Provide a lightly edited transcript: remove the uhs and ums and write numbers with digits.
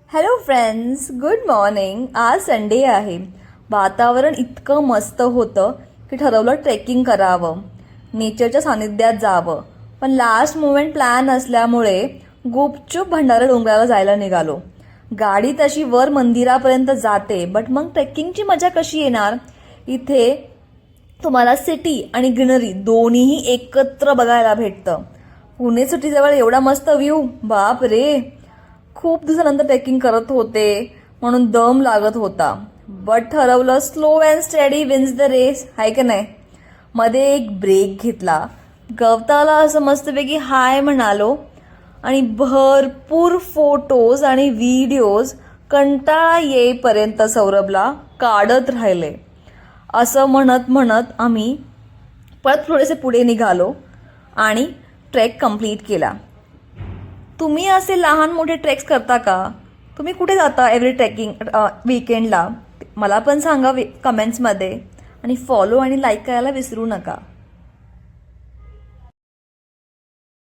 Hello friends, good morning. आज Sunday आहे. वातावरण इतकं मस्त होतं की ठरवलं ट्रेकिंग करावं, नेचरच्या सानिध्यात जावं. पण लास्ट मोमेंट प्लॅन असल्यामुळे गुपचूप भंडारा डोंगराला जायला निघालो. गाडी तशी वर मंदिरापर्यंत जाते, बट मग ट्रेकिंगची मजा कशी येणार? इथे तुम्हाला सिटी आणि ग्रीनरी दोन्हीही एकत्र बघायला भेटतं. पुणे सिटीजवळ एवढा मस्त व्ह्यू, बाप रे. खूप दिवसानंतर ट्रेकिंग करत होते म्हणून दम लागत होता, बट ठरवलं slow and steady wins the race, आहे की नाही. मध्ये एक ब्रेक घेतला, गवताला असं मस्तपैकी हाय म्हणालो आणि भरपूर फोटोज आणि व्हिडिओज कंटाळा येईपर्यंत सौरभला काढत राहिले. असं म्हणत म्हणत आम्ही परत थोडेसे पुढे निघालो आणि ट्रेक कंप्लीट केला. तुम्ही असे लहान मोठे ट्रेक्स करता का? तुम्ही कुठे जाता एव्हरी ट्रेकिंग वीकेंडला? मला पण सांगा कमेंट्समध्ये. आणि फॉलो आणि लाईक करायला विसरू नका.